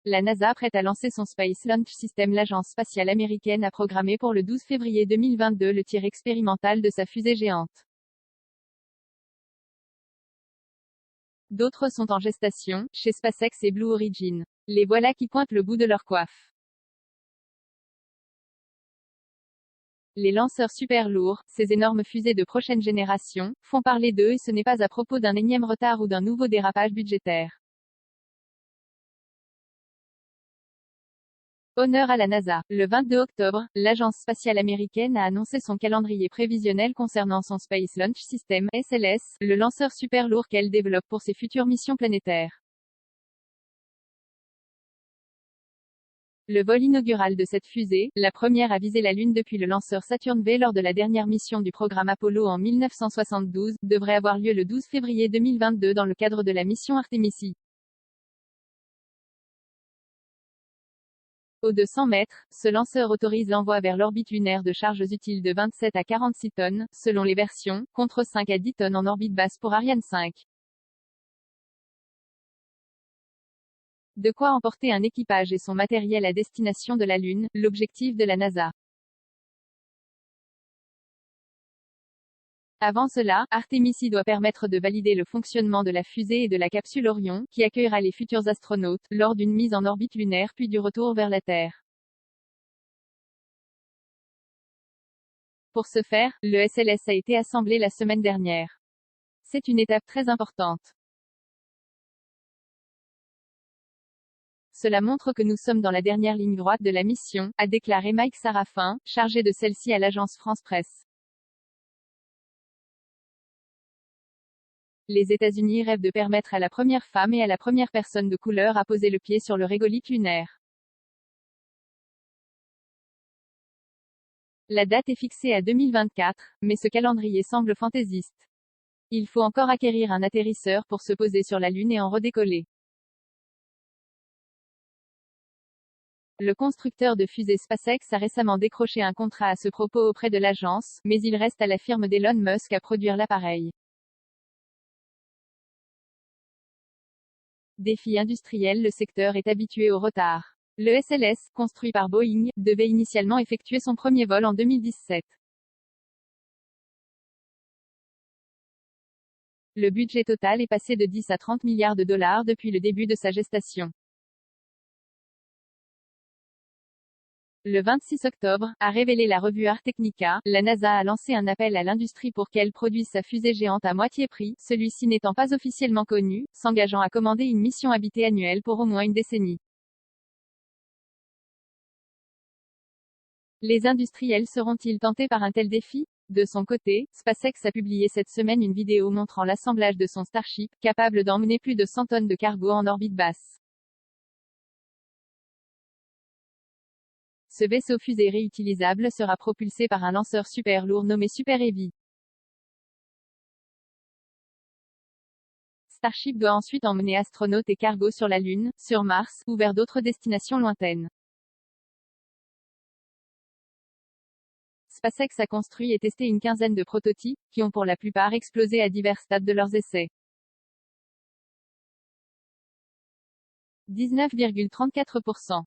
La NASA prête à lancer son Space Launch System. L'agence spatiale américaine a programmé pour le 12 février 2022 le tir expérimental de sa fusée géante. D'autres sont en gestation, chez SpaceX et Blue Origin. Les voilà qui pointent le bout de leur coiffe. Les lanceurs super lourds, ces énormes fusées de prochaine génération, font parler d'eux et ce n'est pas à propos d'un énième retard ou d'un nouveau dérapage budgétaire. Honneur à la NASA. Le 22 octobre, l'agence spatiale américaine a annoncé son calendrier prévisionnel concernant son Space Launch System, SLS, le lanceur super lourd qu'elle développe pour ses futures missions planétaires. Le vol inaugural de cette fusée, la première à viser la Lune depuis le lanceur Saturn V lors de la dernière mission du programme Apollo en 1972, devrait avoir lieu le 12 février 2022 dans le cadre de la mission Artemis. Au de 100 mètres, ce lanceur autorise l'envoi vers l'orbite lunaire de charges utiles de 27 à 46 tonnes, selon les versions, contre 5 à 10 tonnes en orbite basse pour Ariane 5. De quoi emporter un équipage et son matériel à destination de la Lune, l'objectif de la NASA. Avant cela, Artemis doit permettre de valider le fonctionnement de la fusée et de la capsule Orion, qui accueillera les futurs astronautes, lors d'une mise en orbite lunaire puis du retour vers la Terre. Pour ce faire, le SLS a été assemblé la semaine dernière. C'est une étape très importante. Cela montre que nous sommes dans la dernière ligne droite de la mission, a déclaré Mike Sarafin, chargé de celle-ci à l'agence France Presse. Les États-Unis rêvent de permettre à la première femme et à la première personne de couleur à poser le pied sur le régolithe lunaire. La date est fixée à 2024, mais ce calendrier semble fantaisiste. Il faut encore acquérir un atterrisseur pour se poser sur la Lune et en redécoller. Le constructeur de fusées SpaceX a récemment décroché un contrat à ce propos auprès de l'agence, mais il reste à la firme d'Elon Musk à produire l'appareil. Défi industriel. Le secteur est habitué au retard. Le SLS, construit par Boeing, devait initialement effectuer son premier vol en 2017. Le budget total est passé de 10 à 30 milliards de dollars depuis le début de sa gestation. Le 26 octobre, a révélé la revue Ars Technica, la NASA a lancé un appel à l'industrie pour qu'elle produise sa fusée géante à moitié prix, celui-ci n'étant pas officiellement connu, s'engageant à commander une mission habitée annuelle pour au moins une décennie. Les industriels seront-ils tentés par un tel défi? De son côté, SpaceX a publié cette semaine une vidéo montrant l'assemblage de son Starship, capable d'emmener plus de 100 tonnes de cargo en orbite basse. Ce vaisseau fusée réutilisable sera propulsé par un lanceur super lourd nommé Super Heavy. Starship doit ensuite emmener astronautes et cargo sur la Lune, sur Mars, ou vers d'autres destinations lointaines. SpaceX a construit et testé une quinzaine de prototypes, qui ont pour la plupart explosé à divers stades de leurs essais. 19,34%.